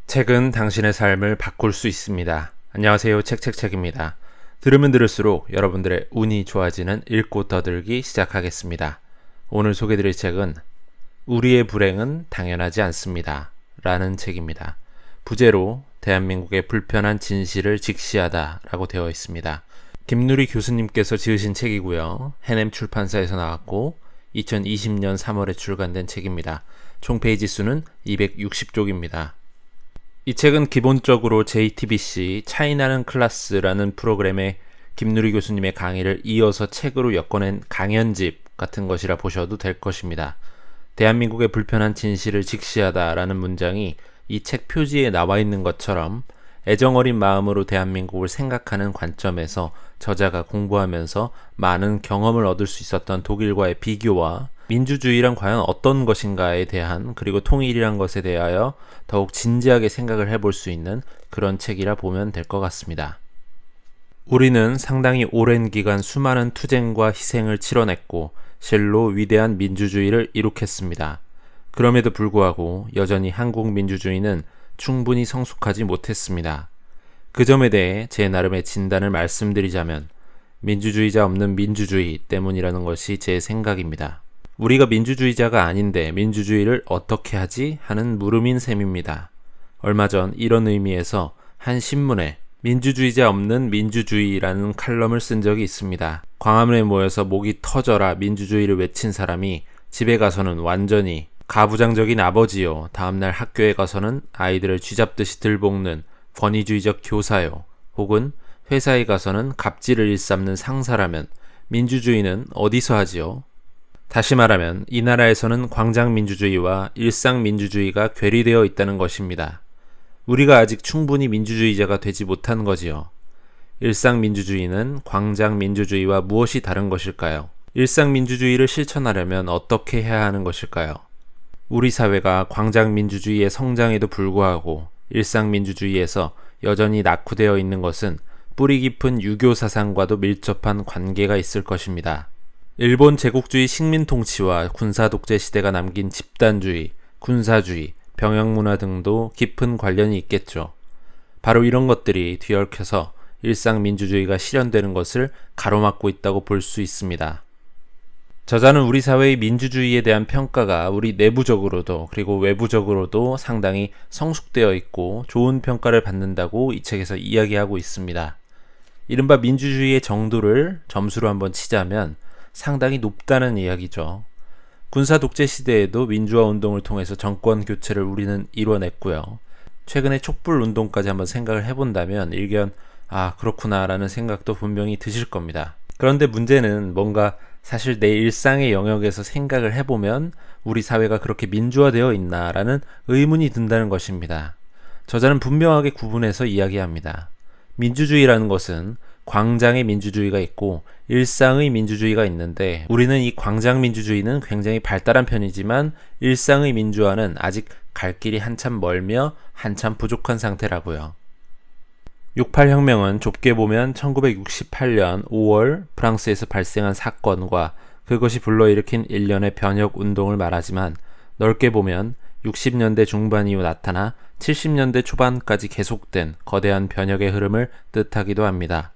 책은 당신의 삶을 바꿀 수 있습니다. 안녕하세요. 책책책입니다. 들으면 들을수록 여러분들의 운이 좋아지는 읽고 떠들기 시작하겠습니다. 오늘 소개드릴 책은 우리의 불행은 당연하지 않습니다. 라는 책입니다. 부제로 대한민국의 불편한 진실을 직시하다 라고 되어 있습니다. 김누리 교수님께서 지으신 책이고요. 해냄 출판사에서 나왔고 2020년 3월에 출간된 책입니다. 총 페이지 수는 260쪽입니다. 이 책은 기본적으로 JTBC 차이나는 클라스라는 프로그램의 김누리 교수님의 강의를 이어서 책으로 엮어낸 강연집 같은 것이라 보셔도 될 것입니다. 대한민국의 불편한 진실을 직시하다라는 문장이 이 책 표지에 나와 있는 것처럼 애정어린 마음으로 대한민국을 생각하는 관점에서 저자가 공부하면서 많은 경험을 얻을 수 있었던 독일과의 비교와 민주주의란 과연 어떤 것인가에 대한, 그리고 통일이란 것에 대하여 더욱 진지하게 생각을 해볼 수 있는 그런 책이라 보면 될 것 같습니다. 우리는 상당히 오랜 기간 수많은 투쟁과 희생을 치러냈고 실로 위대한 민주주의를 이룩했습니다. 그럼에도 불구하고 여전히 한국 민주주의는 충분히 성숙하지 못했습니다. 그 점에 대해 제 나름의 진단을 말씀드리자면 민주주의자 없는 민주주의 때문이라는 것이 제 생각입니다. 우리가 민주주의자가 아닌데 민주주의를 어떻게 하지? 하는 물음인 셈입니다. 얼마 전 이런 의미에서 한 신문에 민주주의자 없는 민주주의라는 칼럼을 쓴 적이 있습니다. 광화문에 모여서 목이 터져라 민주주의를 외친 사람이 집에 가서는 완전히 가부장적인 아버지요, 다음날 학교에 가서는 아이들을 쥐잡듯이 들볶는 권위주의적 교사요, 혹은 회사에 가서는 갑질을 일삼는 상사라면 민주주의는 어디서 하지요? 다시 말하면 이 나라에서는 광장민주주의와 일상민주주의가 괴리되어 있다는 것입니다. 우리가 아직 충분히 민주주의자가 되지 못한 거지요. 일상민주주의는 광장민주주의와 무엇이 다른 것일까요? 일상민주주의를 실천하려면 어떻게 해야 하는 것일까요? 우리 사회가 광장민주주의의 성장에도 불구하고 일상민주주의에서 여전히 낙후되어 있는 것은 뿌리 깊은 유교 사상과도 밀접한 관계가 있을 것입니다. 일본 제국주의 식민통치와 군사독재 시대가 남긴 집단주의, 군사주의, 병영문화 등도 깊은 관련이 있겠죠. 바로 이런 것들이 뒤얽혀서 일상민주주의가 실현되는 것을 가로막고 있다고 볼 수 있습니다. 저자는 우리 사회의 민주주의에 대한 평가가 우리 내부적으로도 그리고 외부적으로도 상당히 성숙되어 있고 좋은 평가를 받는다고 이 책에서 이야기하고 있습니다. 이른바 민주주의의 정도를 점수로 한번 치자면 상당히 높다는 이야기죠. 군사독재 시대에도 민주화 운동을 통해서 정권 교체를 우리는 이뤄냈고요. 최근에 촛불운동까지 한번 생각을 해본다면 일견 그렇구나 라는 생각도 분명히 드실 겁니다. 그런데 문제는 뭔가 사실 내 일상의 영역에서 생각을 해보면 우리 사회가 그렇게 민주화되어 있나 라는 의문이 든다는 것입니다. 저자는 분명하게 구분해서 이야기합니다. 민주주의라는 것은 광장의 민주주의가 있고 일상의 민주주의가 있는데 우리는 이 광장 민주주의는 굉장히 발달한 편이지만 일상의 민주화는 아직 갈 길이 한참 멀며 한참 부족한 상태라고요. 68혁명은 좁게 보면 1968년 5월 프랑스에서 발생한 사건과 그것이 불러일으킨 일련의 변혁 운동을 말하지만 넓게 보면 60년대 중반 이후 나타나 70년대 초반까지 계속된 거대한 변혁의 흐름을 뜻하기도 합니다.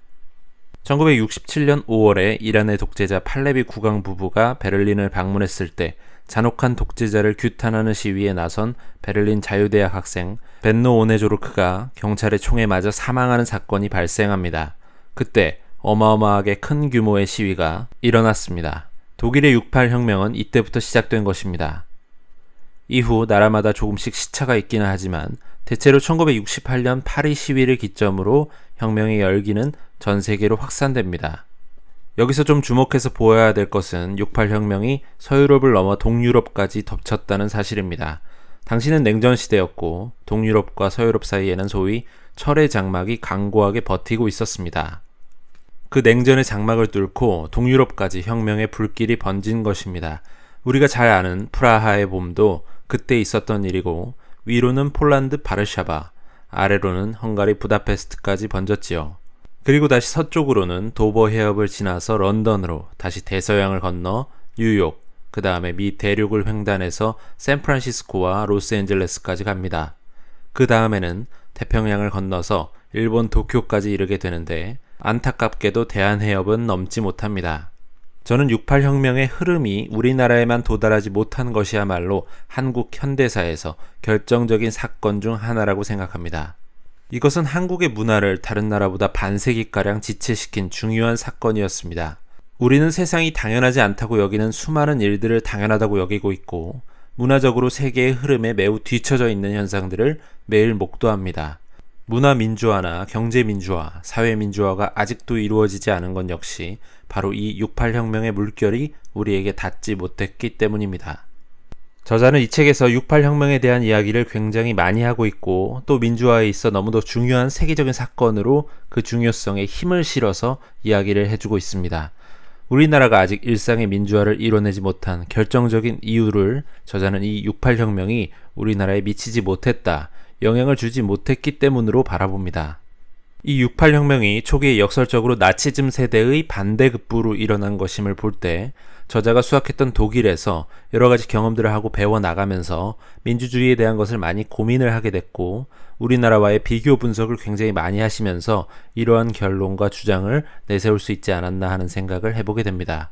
1967년 5월에 이란의 독재자 팔레비 국왕 부부가 베를린을 방문했을 때 잔혹한 독재자를 규탄하는 시위에 나선 베를린 자유대학 학생 벤노 오네조르크가 경찰의 총에 맞아 사망하는 사건이 발생합니다. 그때 어마어마하게 큰 규모의 시위가 일어났습니다. 독일의 68혁명은 이때부터 시작된 것입니다. 이후 나라마다 조금씩 시차가 있기는 하지만 대체로 1968년 파리 시위를 기점으로 혁명의 열기는 전 세계로 확산됩니다. 여기서 좀 주목해서 보아야 될 것은 68혁명이 서유럽을 넘어 동유럽까지 덮쳤다는 사실입니다. 당시는 냉전 시대였고 동유럽과 서유럽 사이에는 소위 철의 장막이 강고하게 버티고 있었습니다. 그 냉전의 장막을 뚫고 동유럽까지 혁명의 불길이 번진 것입니다. 우리가 잘 아는 프라하의 봄도 그때 있었던 일이고 위로는 폴란드 바르샤바, 아래로는 헝가리 부다페스트까지 번졌지요. 그리고 다시 서쪽으로는 도버 해협을 지나서 런던으로 다시 대서양을 건너 뉴욕, 그 다음에 미 대륙을 횡단해서 샌프란시스코와 로스앤젤레스까지 갑니다. 그 다음에는 태평양을 건너서 일본 도쿄까지 이르게 되는데 안타깝게도 대한해협은 넘지 못합니다. 저는 68혁명의 흐름이 우리나라에만 도달하지 못한 것이야말로 한국 현대사에서 결정적인 사건 중 하나라고 생각합니다. 이것은 한국의 문화를 다른 나라보다 반세기가량 지체시킨 중요한 사건이었습니다. 우리는 세상이 당연하지 않다고 여기는 수많은 일들을 당연하다고 여기고 있고 문화적으로 세계의 흐름에 매우 뒤처져 있는 현상들을 매일 목도합니다. 문화 민주화나 경제 민주화, 사회 민주화가 아직도 이루어지지 않은 건 역시 바로 이 68혁명의 물결이 우리에게 닿지 못했기 때문입니다. 저자는 이 책에서 68혁명에 대한 이야기를 굉장히 많이 하고 있고 또 민주화에 있어 너무도 중요한 세계적인 사건으로 그 중요성에 힘을 실어서 이야기를 해주고 있습니다. 우리나라가 아직 일상의 민주화를 이뤄내지 못한 결정적인 이유를 저자는 이 68혁명이 우리나라에 미치지 못했다, 영향을 주지 못했기 때문으로 바라봅니다. 이 68혁명이 초기에 역설적으로 나치즘 세대의 반대급부로 일어난 것임을 볼 때 저자가 수학했던 독일에서 여러 가지 경험들을 하고 배워나가면서 민주주의에 대한 것을 많이 고민을 하게 됐고 우리나라와의 비교 분석을 굉장히 많이 하시면서 이러한 결론과 주장을 내세울 수 있지 않았나 하는 생각을 해보게 됩니다.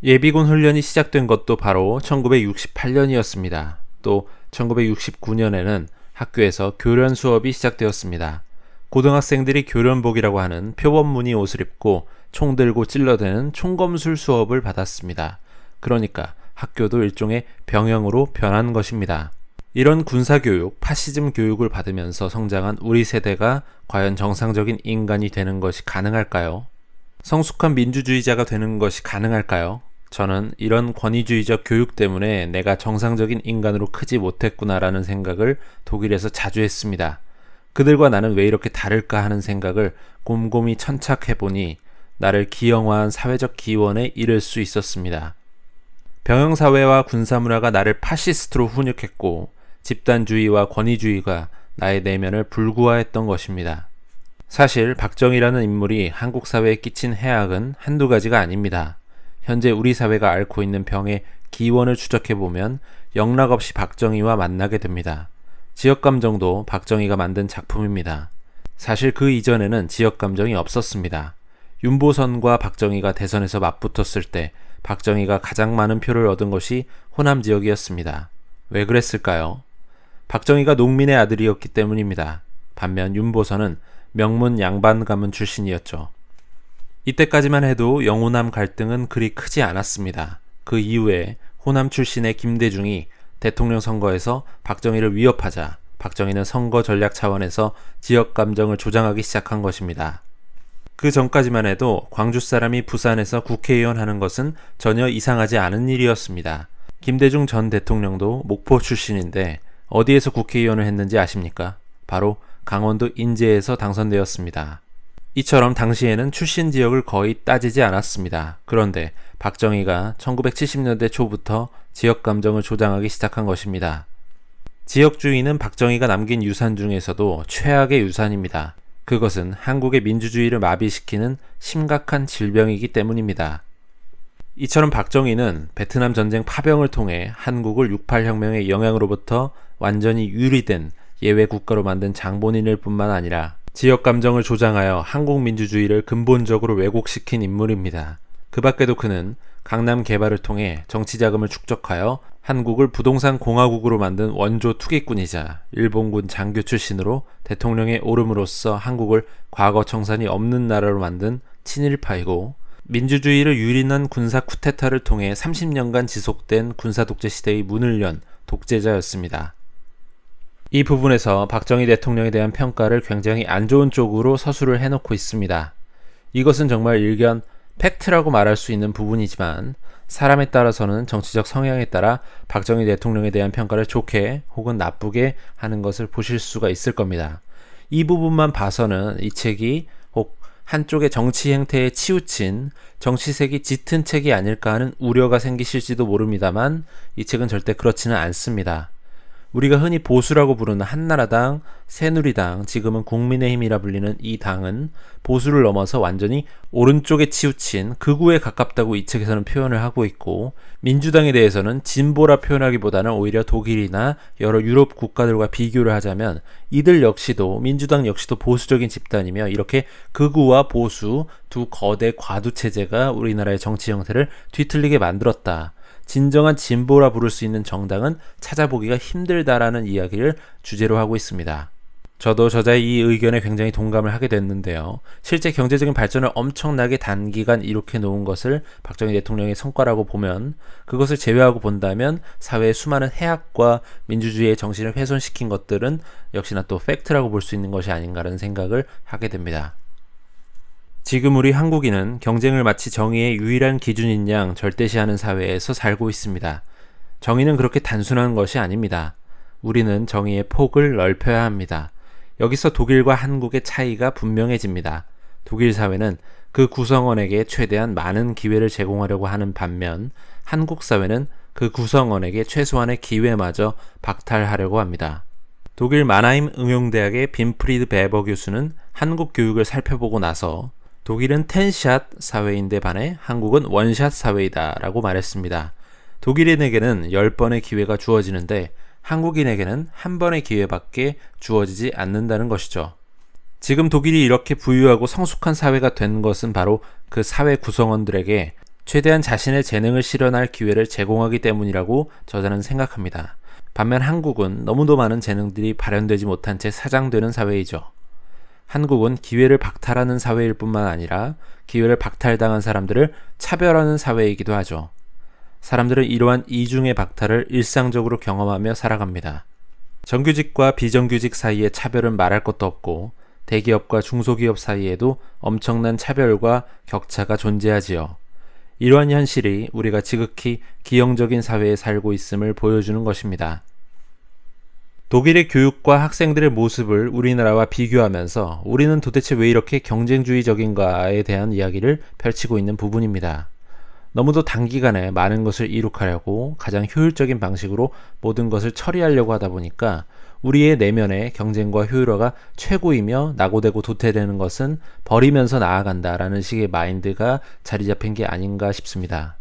예비군 훈련이 시작된 것도 바로 1968년이었습니다. 또 1969년에는 학교에서 교련 수업이 시작되었습니다. 고등학생들이 교련복이라고 하는 표범무늬 옷을 입고 총 들고 찔러대는 총검술 수업을 받았습니다. 그러니까 학교도 일종의 병영으로 변한 것입니다. 이런 군사교육, 파시즘 교육을 받으면서 성장한 우리 세대가 과연 정상적인 인간이 되는 것이 가능할까요? 성숙한 민주주의자가 되는 것이 가능할까요? 저는 이런 권위주의적 교육 때문에 내가 정상적인 인간으로 크지 못했구나라는 생각을 독일에서 자주 했습니다. 그들과 나는 왜 이렇게 다를까 하는 생각을 곰곰이 천착해보니 나를 기형화한 사회적 기원에 이를 수 있었습니다. 병영사회와 군사문화가 나를 파시스트로 훈육했고 집단주의와 권위주의가 나의 내면을 불구화했던 것입니다. 사실 박정희라는 인물이 한국 사회에 끼친 해악은 한두 가지가 아닙니다. 현재 우리 사회가 앓고 있는 병의 기원을 추적해보면 영락없이 박정희와 만나게 됩니다. 지역감정도 박정희가 만든 작품입니다. 사실 그 이전에는 지역감정이 없었습니다. 윤보선과 박정희가 대선에서 맞붙었을 때 박정희가 가장 많은 표를 얻은 것이 호남 지역이었습니다. 왜 그랬을까요? 박정희가 농민의 아들이었기 때문입니다. 반면 윤보선은 명문 양반 가문 출신이었죠. 이때까지만 해도 영호남 갈등은 그리 크지 않았습니다. 그 이후에 호남 출신의 김대중이 대통령 선거에서 박정희를 위협하자 박정희는 선거 전략 차원에서 지역 감정을 조장하기 시작한 것입니다. 그 전까지만 해도 광주 사람이 부산에서 국회의원 하는 것은 전혀 이상하지 않은 일이었습니다. 김대중 전 대통령도 목포 출신인데 어디에서 국회의원을 했는지 아십니까? 바로 강원도 인제에서 당선되었습니다. 이처럼 당시에는 출신 지역을 거의 따지지 않았습니다. 그런데 박정희가 1970년대 초부터 지역 감정을 조장하기 시작한 것입니다. 지역주의는 박정희가 남긴 유산 중에서도 최악의 유산입니다. 그것은 한국의 민주주의를 마비시키는 심각한 질병이기 때문입니다. 이처럼 박정희는 베트남 전쟁 파병을 통해 한국을 68혁명의 영향으로부터 완전히 유리된 예외 국가로 만든 장본인일 뿐만 아니라 지역 감정을 조장하여 한국 민주주의를 근본적으로 왜곡시킨 인물입니다. 그 밖에도 그는 강남 개발을 통해 정치 자금을 축적하여 한국을 부동산 공화국으로 만든 원조 투기꾼이자 일본군 장교 출신으로 대통령에 오름으로써 한국을 과거 청산이 없는 나라로 만든 친일파이고 민주주의를 유린한 군사 쿠데타를 통해 30년간 지속된 군사 독재 시대의 문을 연 독재자였습니다. 이 부분에서 박정희 대통령에 대한 평가를 굉장히 안 좋은 쪽으로 서술을 해놓고 있습니다. 이것은 정말 일견 팩트라고 말할 수 있는 부분이지만 사람에 따라서는 정치적 성향에 따라 박정희 대통령에 대한 평가를 좋게 혹은 나쁘게 하는 것을 보실 수가 있을 겁니다. 이 부분만 봐서는 이 책이 혹 한쪽의 정치 행태에 치우친 정치색이 짙은 책이 아닐까 하는 우려가 생기실지도 모릅니다만 이 책은 절대 그렇지는 않습니다. 우리가 흔히 보수라고 부르는 한나라당, 새누리당, 지금은 국민의힘이라 불리는 이 당은 보수를 넘어서 완전히 오른쪽에 치우친 극우에 가깝다고 이 책에서는 표현을 하고 있고, 민주당에 대해서는 진보라 표현하기보다는 오히려 독일이나 여러 유럽 국가들과 비교를 하자면 이들 역시도, 민주당 역시도 보수적인 집단이며, 이렇게 극우와 보수 두 거대 과두 체제가 우리나라의 정치 형태를 뒤틀리게 만들었다. 진정한 진보라 부를 수 있는 정당은 찾아보기가 힘들다라는 이야기를 주제로 하고 있습니다. 저도 저자의 이 의견에 굉장히 동감을 하게 됐는데요. 실제 경제적인 발전을 엄청나게 단기간 이룩해 놓은 것을 박정희 대통령의 성과라고 보면, 그것을 제외하고 본다면 사회의 수많은 해악과 민주주의의 정신을 훼손시킨 것들은 역시나 또 팩트라고 볼 수 있는 것이 아닌가라는 생각을 하게 됩니다. 지금 우리 한국인은 경쟁을 마치 정의의 유일한 기준인 양 절대시하는 사회에서 살고 있습니다. 정의는 그렇게 단순한 것이 아닙니다. 우리는 정의의 폭을 넓혀야 합니다. 여기서 독일과 한국의 차이가 분명해집니다. 독일 사회는 그 구성원에게 최대한 많은 기회를 제공하려고 하는 반면, 한국 사회는 그 구성원에게 최소한의 기회마저 박탈하려고 합니다. 독일 마나임 응용대학의 빈프리드 베버 교수는 한국 교육을 살펴보고 나서 독일은 10샷 사회인데 반해 한국은 원샷 사회이다 라고 말했습니다. 독일인에게는 10번의 기회가 주어지는데 한국인에게는 한 번의 기회밖에 주어지지 않는다는 것이죠. 지금 독일이 이렇게 부유하고 성숙한 사회가 된 것은 바로 그 사회 구성원들에게 최대한 자신의 재능을 실현할 기회를 제공하기 때문이라고 저자는 생각합니다. 반면 한국은 너무도 많은 재능들이 발현되지 못한 채 사장되는 사회이죠. 한국은 기회를 박탈하는 사회일 뿐만 아니라 기회를 박탈당한 사람들을 차별하는 사회이기도 하죠. 사람들은 이러한 이중의 박탈을 일상적으로 경험하며 살아갑니다. 정규직과 비정규직 사이의 차별은 말할 것도 없고, 대기업과 중소기업 사이에도 엄청난 차별과 격차가 존재하지요. 이러한 현실이 우리가 지극히 기형적인 사회에 살고 있음을 보여주는 것입니다. 독일의 교육과 학생들의 모습을 우리나라와 비교하면서 우리는 도대체 왜 이렇게 경쟁주의적인가에 대한 이야기를 펼치고 있는 부분입니다. 너무도 단기간에 많은 것을 이룩하려고 가장 효율적인 방식으로 모든 것을 처리하려고 하다 보니까 우리의 내면의 경쟁과 효율화가 최고이며 낙오되고 도태되는 것은 버리면서 나아간다라는 식의 마인드가 자리 잡힌 게 아닌가 싶습니다.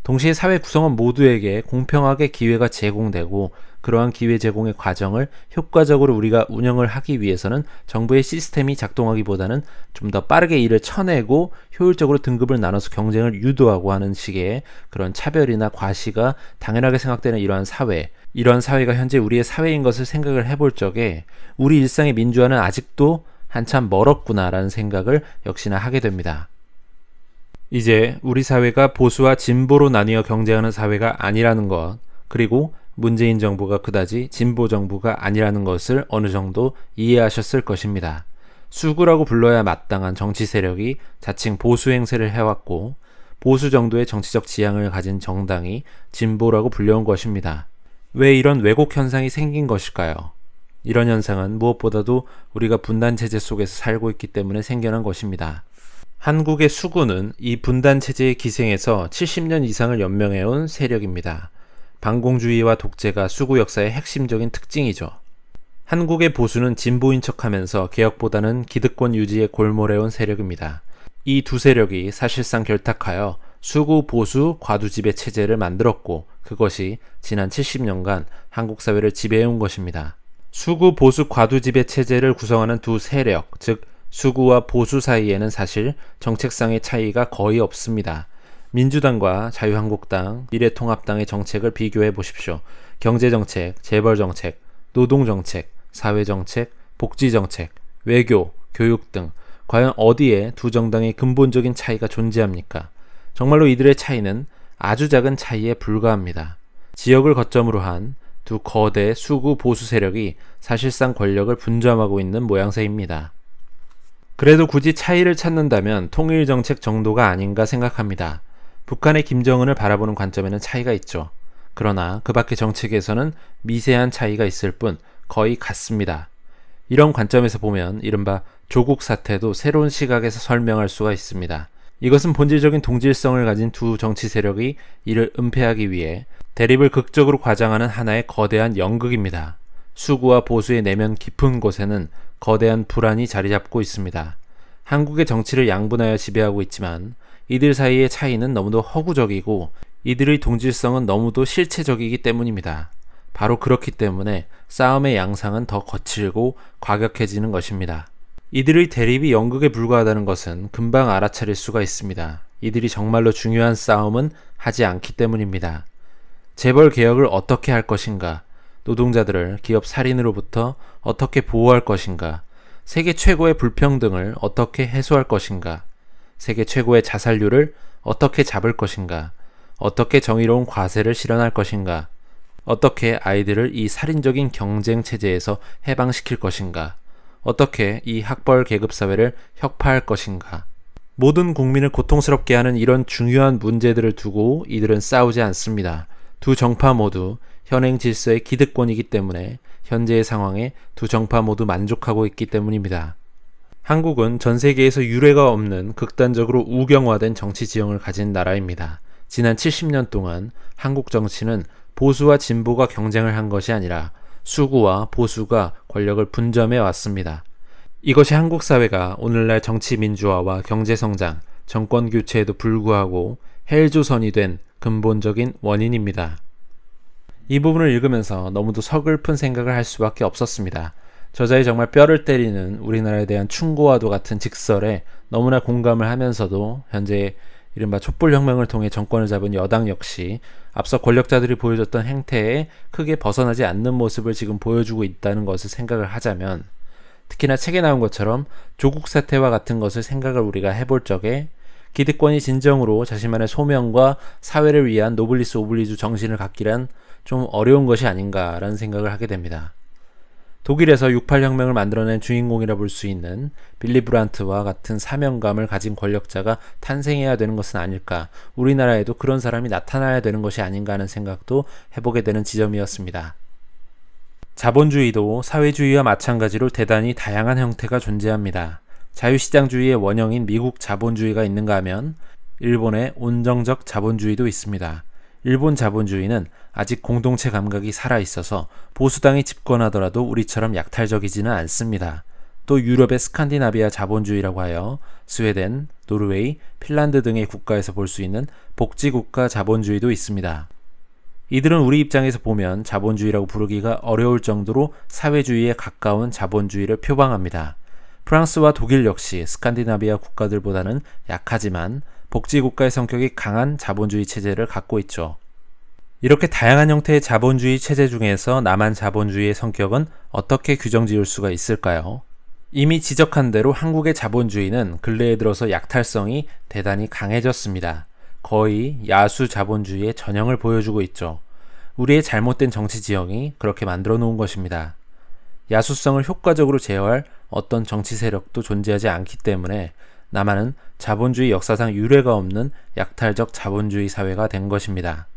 동시에 사회 구성원 모두에게 공평하게 기회가 제공되고, 그러한 기회 제공의 과정을 효과적으로 우리가 운영을 하기 위해서는 정부의 시스템이 작동하기보다는 좀 더 빠르게 일을 쳐내고 효율적으로 등급을 나눠서 경쟁을 유도하고 하는 식의 그런 차별이나 과시가 당연하게 생각되는 이러한 사회가 현재 우리의 사회인 것을 생각을 해볼 적에 우리 일상의 민주화는 아직도 한참 멀었구나라는 생각을 역시나 하게 됩니다. 이제 우리 사회가 보수와 진보로 나뉘어 경쟁하는 사회가 아니라는 것, 그리고 문재인 정부가 그다지 진보 정부가 아니라는 것을 어느 정도 이해하셨을 것입니다. 수구라고 불러야 마땅한 정치 세력이 자칭 보수 행세를 해왔고, 보수 정도의 정치적 지향을 가진 정당이 진보라고 불려온 것입니다. 왜 이런 왜곡 현상이 생긴 것일까요? 이런 현상은 무엇보다도 우리가 분단 체제 속에서 살고 있기 때문에 생겨난 것입니다. 한국의 수구는 이 분단 체제의 기생에서 70년 이상을 연명해온 세력입니다. 반공주의와 독재가 수구 역사의 핵심적인 특징이죠. 한국의 보수는 진보인 척하면서 개혁보다는 기득권 유지에 골몰해온 세력입니다. 이 두 세력이 사실상 결탁하여 수구 보수 과두지배 체제를 만들었고, 그것이 지난 70년간 한국 사회를 지배해온 것입니다. 수구 보수 과두지배 체제를 구성하는 두 세력, 즉 수구와 보수 사이에는 사실 정책상의 차이가 거의 없습니다. 민주당과 자유한국당, 미래통합당의 정책을 비교해 보십시오. 경제정책, 재벌정책, 노동정책, 사회정책, 복지정책, 외교, 교육 등 과연 어디에 두 정당의 근본적인 차이가 존재합니까? 정말로 이들의 차이는 아주 작은 차이에 불과합니다. 지역을 거점으로 한 두 거대 수구 보수 세력이 사실상 권력을 분점하고 있는 모양새입니다. 그래도 굳이 차이를 찾는다면 통일정책 정도가 아닌가 생각합니다. 북한의 김정은을 바라보는 관점에는 차이가 있죠. 그러나 그 밖의 정책에서는 미세한 차이가 있을 뿐 거의 같습니다. 이런 관점에서 보면 이른바 조국 사태도 새로운 시각에서 설명할 수가 있습니다. 이것은 본질적인 동질성을 가진 두 정치 세력이 이를 은폐하기 위해 대립을 극적으로 과장하는 하나의 거대한 연극입니다. 수구와 보수의 내면 깊은 곳에는 거대한 불안이 자리 잡고 있습니다. 한국의 정치를 양분하여 지배하고 있지만 이들 사이의 차이는 너무도 허구적이고 이들의 동질성은 너무도 실체적이기 때문입니다. 바로 그렇기 때문에 싸움의 양상은 더 거칠고 과격해지는 것입니다. 이들의 대립이 연극에 불과하다는 것은 금방 알아차릴 수가 있습니다. 이들이 정말로 중요한 싸움은 하지 않기 때문입니다. 재벌 개혁을 어떻게 할 것인가, 노동자들을 기업 살인으로부터 어떻게 보호할 것인가, 세계 최고의 불평등을 어떻게 해소할 것인가, 세계 최고의 자살률을 어떻게 잡을 것인가, 어떻게 정의로운 과세를 실현할 것인가, 어떻게 아이들을 이 살인적인 경쟁 체제에서 해방시킬 것인가, 어떻게 이 학벌 계급 사회를 혁파할 것인가. 모든 국민을 고통스럽게 하는 이런 중요한 문제들을 두고 이들은 싸우지 않습니다. 두 정파 모두 현행 질서의 기득권이기 때문에 현재의 상황에 두 정파 모두 만족하고 있기 때문입니다. 한국은 전 세계에서 유례가 없는 극단적으로 우경화된 정치 지형을 가진 나라입니다. 지난 70년 동안 한국 정치는 보수와 진보가 경쟁을 한 것이 아니라 수구와 보수가 권력을 분점해 왔습니다. 이것이 한국 사회가 오늘날 정치 민주화와 경제 성장, 정권 교체에도 불구하고 헬조선이 된 근본적인 원인입니다. 이 부분을 읽으면서 너무도 서글픈 생각을 할 수밖에 없었습니다. 저자의 정말 뼈를 때리는 우리나라에 대한 충고와도 같은 직설에 너무나 공감을 하면서도 현재 이른바 촛불혁명을 통해 정권을 잡은 여당 역시 앞서 권력자들이 보여줬던 행태에 크게 벗어나지 않는 모습을 지금 보여주고 있다는 것을 생각을 하자면, 특히나 책에 나온 것처럼 조국 사태와 같은 것을 생각을 우리가 해볼 적에 기득권이 진정으로 자신만의 소명과 사회를 위한 노블리스 오블리주 정신을 갖기란 좀 어려운 것이 아닌가라는 생각을 하게 됩니다. 독일에서 68혁명을 만들어낸 주인공이라 볼 수 있는 빌리 브란트와 같은 사명감을 가진 권력자가 탄생해야 되는 것은 아닐까, 우리나라에도 그런 사람이 나타나야 되는 것이 아닌가 하는 생각도 해보게 되는 지점이었습니다. 자본주의도 사회주의와 마찬가지로 대단히 다양한 형태가 존재합니다. 자유시장주의의 원형인 미국 자본주의가 있는가 하면 일본의 온정적 자본주의도 있습니다. 일본 자본주의는 아직 공동체 감각이 살아있어서 보수당이 집권하더라도 우리처럼 약탈적이지는 않습니다. 또 유럽의 스칸디나비아 자본주의라고 하여 스웨덴, 노르웨이, 핀란드 등의 국가에서 볼 수 있는 복지국가 자본주의도 있습니다. 이들은 우리 입장에서 보면 자본주의라고 부르기가 어려울 정도로 사회주의에 가까운 자본주의를 표방합니다. 프랑스와 독일 역시 스칸디나비아 국가들보다는 약하지만 복지국가의 성격이 강한 자본주의 체제를 갖고 있죠. 이렇게 다양한 형태의 자본주의 체제 중에서 남한 자본주의의 성격은 어떻게 규정 지을 수가 있을까요? 이미 지적한 대로 한국의 자본주의는 근래에 들어서 약탈성이 대단히 강해졌습니다. 거의 야수 자본주의의 전형을 보여주고 있죠. 우리의 잘못된 정치 지형이 그렇게 만들어 놓은 것입니다. 야수성을 효과적으로 제어할 어떤 정치 세력도 존재하지 않기 때문에 남한은 자본주의 역사상 유례가 없는 약탈적 자본주의 사회가 된 것입니다.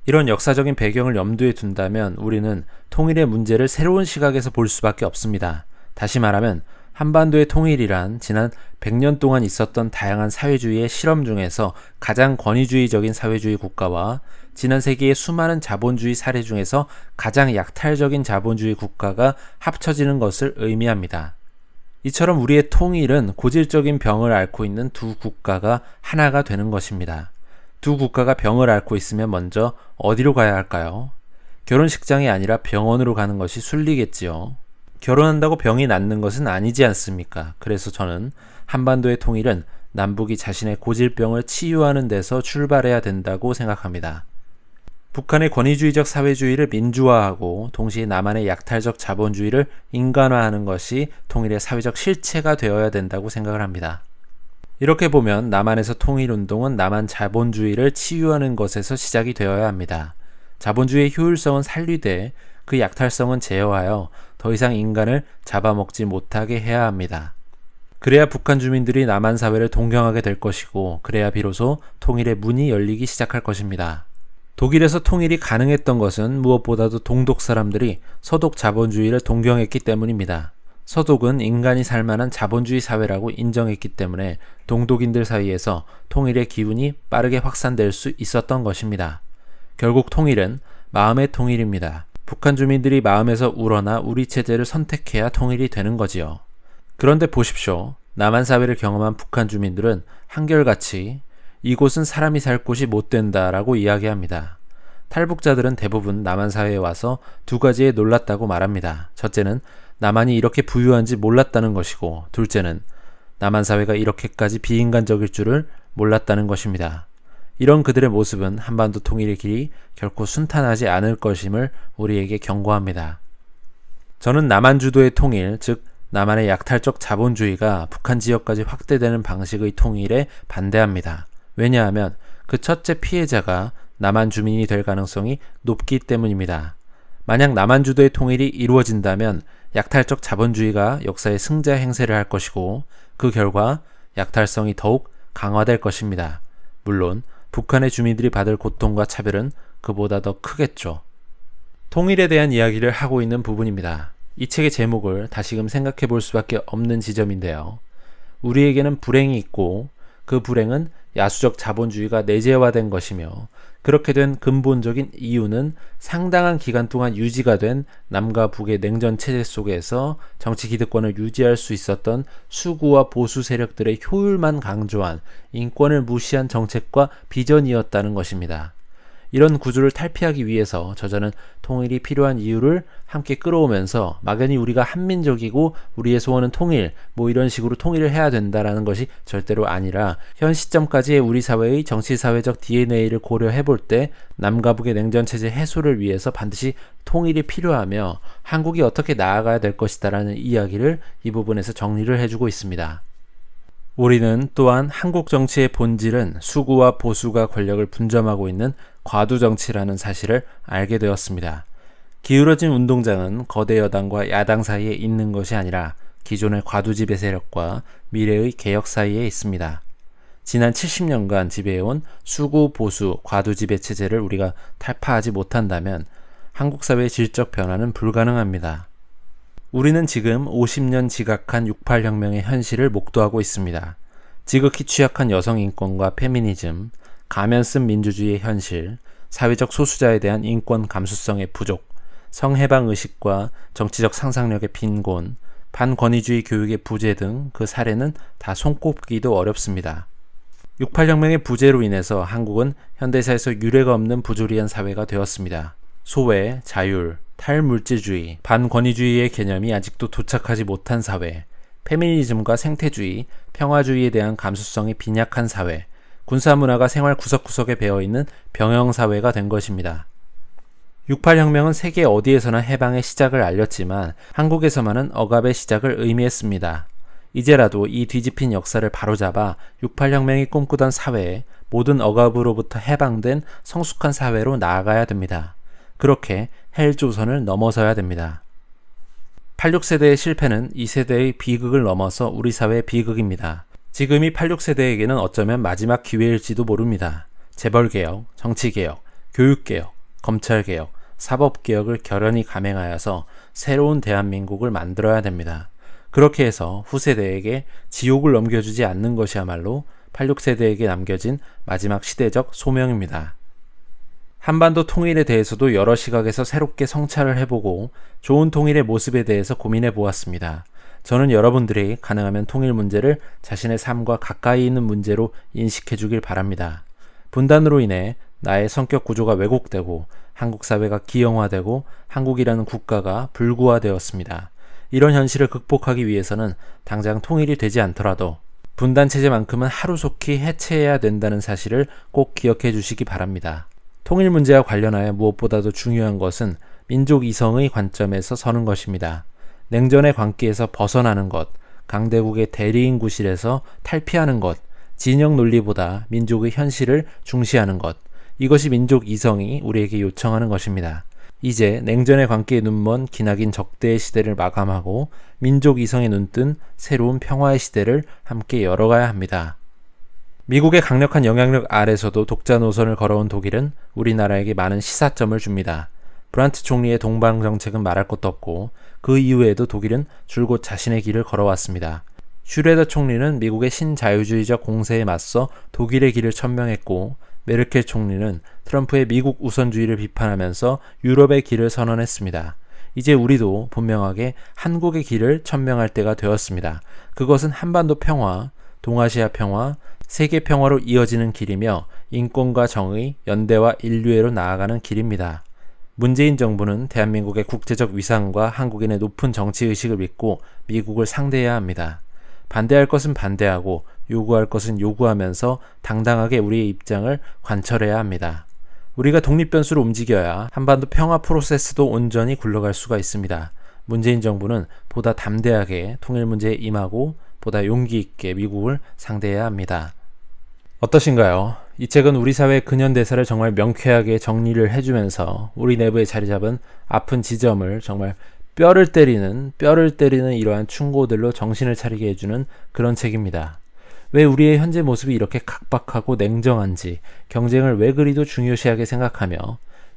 이런 역사적인 배경을 염두에 둔다면 우리는 통일의 문제를 새로운 시각에서 볼 수밖에 없습니다. 다시 말하면 한반도의 통일이란 지난 100년 동안 있었던 다양한 사회주의의 실험 중에서 가장 권위주의적인 사회주의 국가와 지난 세기의 수많은 자본주의 사례 중에서 가장 약탈적인 자본주의 국가가 합쳐지는 것을 의미합니다. 이처럼 우리의 통일은 고질적인 병을 앓고 있는 두 국가가 하나가 되는 것입니다. 두 국가가 병을 앓고 있으면 먼저 어디로 가야 할까요? 결혼식장이 아니라 병원으로 가는 것이 순리겠지요. 결혼한다고 병이 낫는 것은 아니지 않습니까? 그래서 저는 한반도의 통일은 남북이 자신의 고질병을 치유하는 데서 출발해야 된다고 생각합니다. 북한의 권위주의적 사회주의를 민주화하고 동시에 남한의 약탈적 자본주의를 인간화하는 것이 통일의 사회적 실체가 되어야 된다고 생각을 합니다. 이렇게 보면 남한에서 통일운동은 남한 자본주의를 치유하는 것에서 시작이 되어야 합니다. 자본주의의 효율성은 살리되 그 약탈성은 제어하여 더 이상 인간을 잡아먹지 못하게 해야 합니다. 그래야 북한 주민들이 남한 사회를 동경하게 될 것이고, 그래야 비로소 통일의 문이 열리기 시작할 것입니다. 독일에서 통일이 가능했던 것은 무엇보다도 동독 사람들이 서독 자본주의를 동경했기 때문입니다. 서독은 인간이 살만한 자본주의 사회라고 인정했기 때문에 동독인들 사이에서 통일의 기운이 빠르게 확산될 수 있었던 것입니다. 결국 통일은 마음의 통일입니다. 북한 주민들이 마음에서 우러나 우리 체제를 선택해야 통일이 되는 거지요. 그런데 보십시오. 남한 사회를 경험한 북한 주민들은 한결같이 이곳은 사람이 살 곳이 못 된다라고 이야기합니다. 탈북자들은 대부분 남한 사회에 와서 두 가지에 놀랐다고 말합니다. 첫째는 남한이 이렇게 부유한지 몰랐다는 것이고, 둘째는 남한 사회가 이렇게까지 비인간적일 줄을 몰랐다는 것입니다. 이런 그들의 모습은 한반도 통일의 길이 결코 순탄하지 않을 것임을 우리에게 경고합니다. 저는 남한 주도의 통일, 즉 남한의 약탈적 자본주의가 북한 지역까지 확대되는 방식의 통일에 반대합니다. 왜냐하면 그 첫째 피해자가 남한 주민이 될 가능성이 높기 때문입니다. 만약 남한 주도의 통일이 이루어진다면 약탈적 자본주의가 역사의 승자 행세를 할 것이고, 그 결과 약탈성이 더욱 강화될 것입니다. 물론 북한의 주민들이 받을 고통과 차별은 그보다 더 크겠죠. 통일에 대한 이야기를 하고 있는 부분입니다. 이 책의 제목을 다시금 생각해 볼 수밖에 없는 지점인데요. 우리에게는 불행이 있고 그 불행은 야수적 자본주의가 내재화된 것이며, 그렇게 된 근본적인 이유는 상당한 기간 동안 유지가 된 남과 북의 냉전 체제 속에서 정치 기득권을 유지할 수 있었던 수구와 보수 세력들의 효율만 강조한 인권을 무시한 정책과 비전이었다는 것입니다. 이런 구조를 탈피하기 위해서 저자는 통일이 필요한 이유를 함께 끌어오면서 막연히 우리가 한민족이고 우리의 소원은 통일, 이런 식으로 통일을 해야 된다라는 것이 절대로 아니라, 현 시점까지의 우리 사회의 정치사회적 DNA를 고려해 볼 때 남과 북의 냉전체제 해소를 위해서 반드시 통일이 필요하며 한국이 어떻게 나아가야 될 것이다라는 이야기를 이 부분에서 정리를 해주고 있습니다. 우리는 또한 한국 정치의 본질은 수구와 보수가 권력을 분점하고 있는 과두정치라는 사실을 알게 되었습니다. 기울어진 운동장은 거대 여당과 야당 사이에 있는 것이 아니라 기존의 과두지배 세력과 미래의 개혁 사이에 있습니다. 지난 70년간 지배해온 수구, 보수, 과두지배 체제를 우리가 탈파하지 못한다면 한국 사회의 질적 변화는 불가능합니다. 우리는 지금 50년 지각한 68혁명의 현실을 목도하고 있습니다. 지극히 취약한 여성 인권과 페미니즘, 가면 쓴 민주주의의 현실, 사회적 소수자에 대한 인권 감수성의 부족, 성해방 의식과 정치적 상상력의 빈곤, 반권위주의 교육의 부재 등 그 사례는 다 손꼽기도 어렵습니다. 68혁명의 부재로 인해서 한국은 현대사에서 유례가 없는 부조리한 사회가 되었습니다. 소외, 자율, 탈물질주의, 반권위주의의 개념이 아직도 도착하지 못한 사회, 페미니즘과 생태주의, 평화주의에 대한 감수성이 빈약한 사회, 군사문화가 생활 구석구석에 배어있는 병영사회가 된 것입니다. 68혁명은 세계 어디에서나 해방의 시작을 알렸지만 한국에서만은 억압의 시작을 의미했습니다. 이제라도 이 뒤집힌 역사를 바로잡아 68혁명이 꿈꾸던 사회에 모든 억압으로부터 해방된 성숙한 사회로 나아가야 됩니다. 그렇게 헬조선을 넘어서야 됩니다. 86세대의 실패는 2세대의 비극을 넘어서 우리 사회의 비극입니다. 지금이 86세대에게는 어쩌면 마지막 기회일지도 모릅니다. 재벌개혁, 정치개혁, 교육개혁, 검찰개혁, 사법개혁을 결연히 감행하여서 새로운 대한민국을 만들어야 됩니다. 그렇게 해서 후세대에게 지옥을 넘겨주지 않는 것이야말로 86세대에게 남겨진 마지막 시대적 소명입니다. 한반도 통일에 대해서도 여러 시각에서 새롭게 성찰을 해보고 좋은 통일의 모습에 대해서 고민해 보았습니다. 저는 여러분들이 가능하면 통일 문제를 자신의 삶과 가까이 있는 문제로 인식해 주길 바랍니다. 분단으로 인해 나의 성격 구조가 왜곡되고 한국 사회가 기형화되고 한국이라는 국가가 불구화되었습니다. 이런 현실을 극복하기 위해서는 당장 통일이 되지 않더라도 분단 체제만큼은 하루속히 해체해야 된다는 사실을 꼭 기억해 주시기 바랍니다. 통일 문제와 관련하여 무엇보다도 중요한 것은 민족 이성의 관점에서 서는 것입니다. 냉전의 광기에서 벗어나는 것, 강대국의 대리인 구실에서 탈피하는 것, 진영 논리보다 민족의 현실을 중시하는 것, 이것이 민족 이성이 우리에게 요청하는 것입니다. 이제 냉전의 광기에 눈먼 기나긴 적대의 시대를 마감하고 민족 이성에 눈뜬 새로운 평화의 시대를 함께 열어가야 합니다. 미국의 강력한 영향력 아래서도 독자 노선을 걸어온 독일은 우리나라에게 많은 시사점을 줍니다. 브란트 총리의 동방 정책은 말할 것도 없고 그 이후에도 독일은 줄곧 자신의 길을 걸어왔습니다. 슈레더 총리는 미국의 신자유주의적 공세에 맞서 독일의 길을 천명했고 메르켈 총리는 트럼프의 미국 우선주의를 비판하면서 유럽의 길을 선언했습니다. 이제 우리도 분명하게 한국의 길을 천명할 때가 되었습니다. 그것은 한반도 평화, 동아시아 평화, 세계 평화로 이어지는 길이며 인권과 정의, 연대와 인류애로 나아가는 길입니다. 문재인 정부는 대한민국의 국제적 위상과 한국인의 높은 정치의식을 믿고 미국을 상대해야 합니다. 반대할 것은 반대하고 요구할 것은 요구하면서 당당하게 우리의 입장을 관철해야 합니다. 우리가 독립변수로 움직여야 한반도 평화 프로세스도 온전히 굴러갈 수가 있습니다. 문재인 정부는 보다 담대하게 통일 문제에 임하고 보다 용기 있게 미국을 상대해야 합니다. 어떠신가요? 이 책은 우리 사회의 근현대사를 정말 명쾌하게 정리를 해주면서 우리 내부에 자리 잡은 아픈 지점을 정말 뼈를 때리는 이러한 충고들로 정신을 차리게 해주는 그런 책입니다. 왜 우리의 현재 모습이 이렇게 각박하고 냉정한지, 경쟁을 왜 그리도 중요시하게 생각하며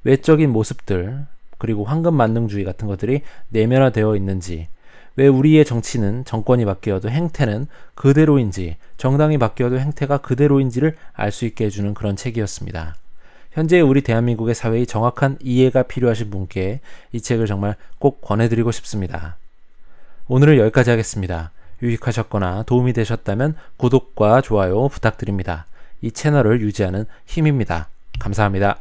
외적인 모습들, 그리고 황금만능주의 같은 것들이 내면화되어 있는지, 왜 우리의 정치는 정권이 바뀌어도 행태는 그대로인지, 정당이 바뀌어도 행태가 그대로인지를 알 수 있게 해주는 그런 책이었습니다. 현재 우리 대한민국의 사회의 정확한 이해가 필요하신 분께 이 책을 정말 꼭 권해드리고 싶습니다. 오늘은 여기까지 하겠습니다. 유익하셨거나 도움이 되셨다면 구독과 좋아요 부탁드립니다. 이 채널을 유지하는 힘입니다. 감사합니다.